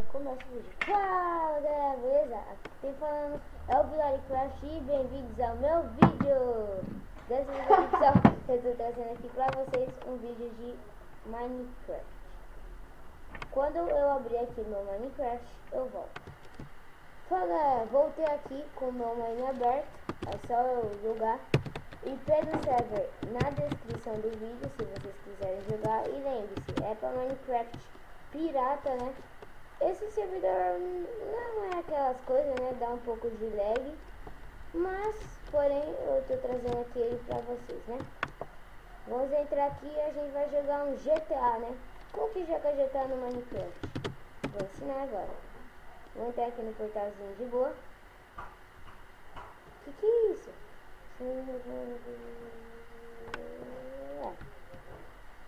Começa o vídeo. Fala galera, beleza? Aqui quem falando é o Vilaricraft e bem-vindos ao meu vídeo. Dessa vez eu estou trazendo aqui pra vocês um vídeo de Minecraft. Quando eu abrir aqui meu Minecraft, eu volto. Fala galera, voltei aqui com o meu Mine aberto. É só eu jogar. E pelo server na descrição do vídeo, se vocês quiserem jogar. E lembre-se, é para Minecraft pirata, né? Esse servidor não é aquelas coisas, né? Dá um pouco de lag. Mas, porém, eu tô trazendo aqui ele pra vocês, né? Vamos entrar aqui e a gente vai jogar um GTA, né? Como que joga GTA no Minecraft? Vou ensinar agora. Vou entrar aqui no portalzinho de boa. Que é isso?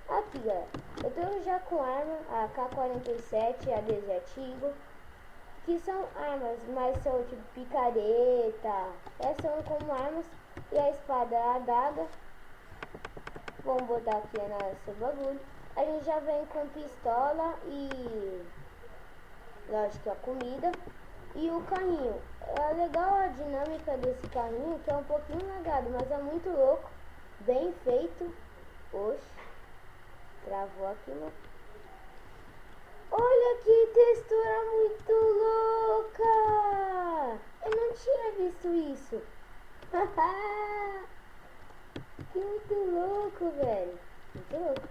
Aqui galera, eu tô já com arma, a AK-47, a Desert Eagle, que são armas, mas são tipo picareta, essas são como armas, e a espada, a adaga. Vamos botar aqui nosso bagulho. A gente já vem com pistola e, lógico, a comida e o carrinho. É legal a dinâmica desse carrinho, que é um pouquinho lagado, mas é muito louco, bem feito. Oxe. Travou aqui, né? Olha que textura muito louca! Eu não tinha visto isso. Que muito louco, velho. Muito louco.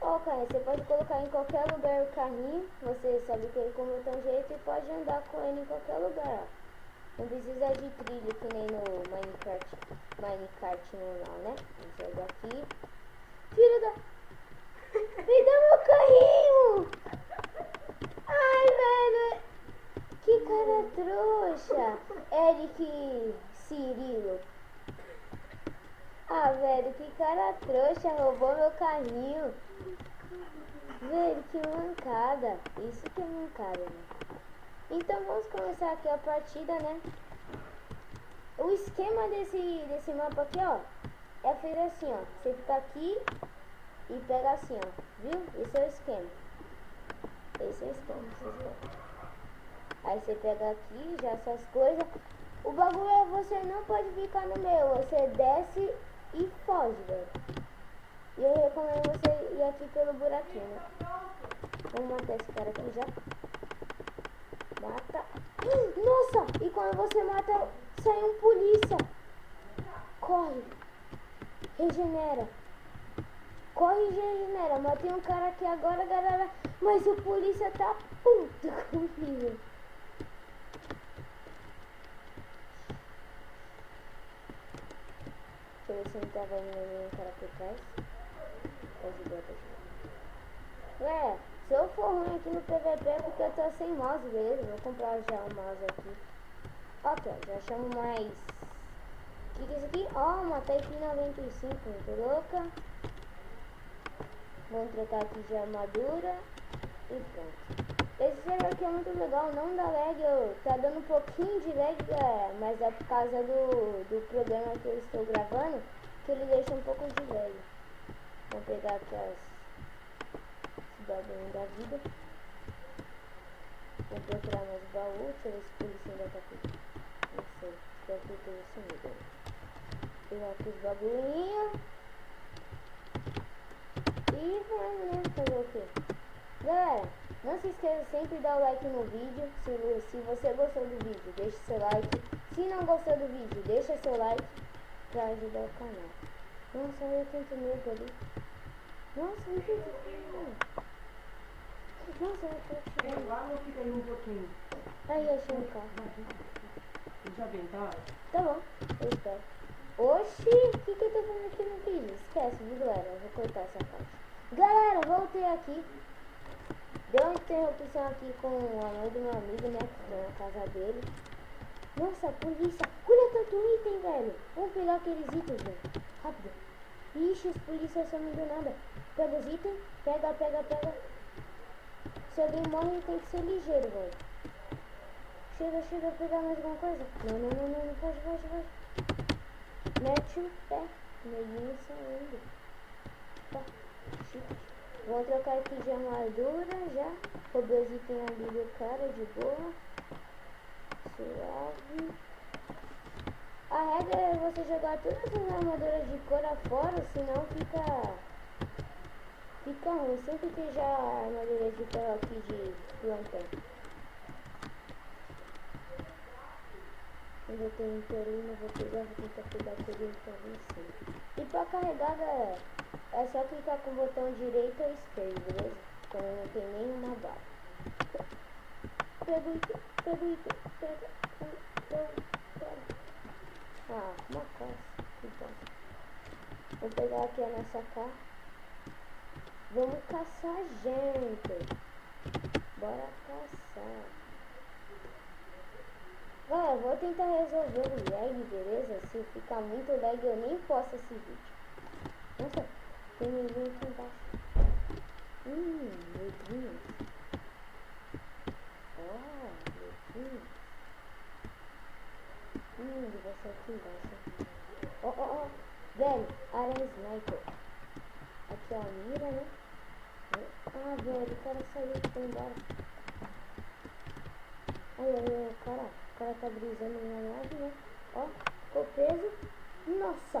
Ó, cara, você pode colocar em qualquer lugar o carrinho. Você sabe que ele com o botão direito e pode andar com ele em qualquer lugar, ó. Não precisa de trilho que nem no Minecraft normal, né? Vamos sair daqui. Filho da... Me dá meu carrinho! Ai, velho! Que cara trouxa! Eric Cirilo. Ah, velho, que cara trouxa! Roubou meu carrinho. Velho, que mancada. Isso que é mancada, né? Então vamos começar aqui a partida, né? O esquema desse mapa aqui, ó, é feito assim, ó. Você fica aqui e pega assim, ó, viu? Esse é o esquema. Esse é o esquema. Aí você pega aqui, já essas coisas. O bagulho é você não pode ficar no meio. Você desce e foge, velho. E eu recomendo você ir aqui pelo buraquinho, né? Vamos matar esse cara aqui já. Mata. Nossa! E quando você mata, sai um polícia. Corre. Regenera. Corre e regenera. Matei um cara aqui agora, galera. Mas o polícia tá puto comigo. Deixa eu ver se não tava indo nenhum cara por trás. Ué, se eu for ruim aqui no PVP é porque eu tô sem mouse, beleza? Vou comprar já um mouse aqui. Ok, já chamo mais. O que é isso aqui? Ó, uma Type 95, muito louca. Vamos trocar aqui de armadura. E pronto. Esse server aqui é muito legal, não dá lag. Tá dando um pouquinho de lag, mas é por causa do programa que eu estou gravando, que ele deixa um pouco de lag. Vamos pegar aqui esse bagulho da vida. Vou procurar mais baú. Deixa eu ver se o polícia ainda tá aqui. Não sei, espero que ele tenha sumido. Pegar aqui os bagulhinhos. E vamos, né? Fazer o quê? Galera, não se esqueça sempre de dar o like no vídeo. Se você gostou do vídeo, deixa seu like. Se não gostou do vídeo, deixa seu like pra ajudar o canal. Nossa, eu tento mesmo ali. Nossa, eu tento. Nossa, eu tô tirando. Lá ou fica aí um pouquinho? Aí, achei um carro. Já vem, tá? Tá bom, eu espero. Oxi, o que eu tô fazendo aqui no vídeo? Esquece, viu, galera? Eu vou cortar essa parte. Galera, voltei aqui. Deu uma interrupção aqui com a mãe do meu amigo, né? Que foi na casa dele. Nossa, polícia. Olha tanto item, velho. Vamos pegar aqueles itens, velho. Rápido. Ixi, os polícias somem do nada. Pega os itens. Pega. Se alguém morre, tem que ser ligeiro, velho. Chega a pegar mais alguma coisa. Não. Foge. Mete o pé. Neguinho saindo. Tá. Shift. Vamos trocar aqui de armadura já. Roubei os itens ali do cara de boa. Suave. A regra é você jogar todas as armaduras de cor afora, senão fica ruim. Sempre tem já armaduras de cor aqui de plantão. Eu tenho interino, vou tentar pegar tudo também sim. E pra carregar, galera, é só clicar com o botão direito ou esquerdo, beleza? Quando não tem nenhuma bala. Pega o item, pega. Ah, uma caça, que bom. Vou pegar aqui a nossa carta. Vamos caçar, gente. Bora caçar. Galera, vou tentar resolver o lag, beleza? Se ficar muito lag, eu nem posto esse vídeo. Nossa, tem ninguém aqui embaixo. Letrinhas. Letrinhas. Vai ser aqui embaixo. Velho, área sniper. Aqui, ó, mira, né? Ah, velho, o cara saiu e foi embora. Aí, o cara tá brisando na nave, né? Ó, ficou preso. Nossa!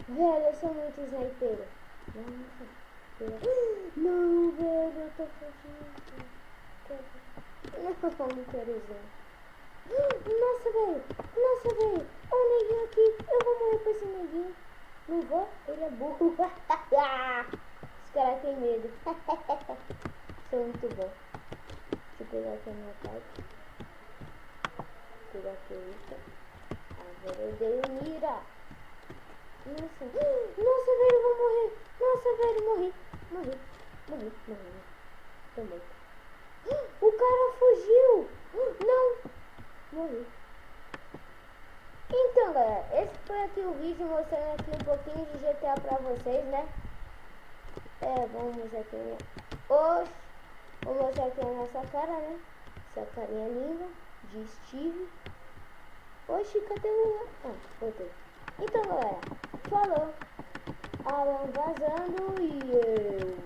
Velho, eu sou muito sniper. Não, velho, eu tô fugindo. Não quero usar. Nossa, velho. Ó o neguinho aqui. Eu vou morrer pra esse neguinho. Não vou? Ele é burro. Os caras têm medo. Sou muito bom. Deixa eu pegar aqui a minha parte. Pegar aqui o item. Agora eu dei o mira. Nossa, velho, eu vou morrer. Nossa, velho, morri. Tô morto. O cara fugiu. Não. Morri. Então, galera, esse foi aqui o vídeo mostrando aqui um pouquinho de GTA pra vocês, né? Vamos aqui. Vou mostrar aqui a nossa cara, né? Essa carinha linda de Steve. Oxi, cadê o... Ah, voltei. Então, galera, falou. Alan vazando e eu...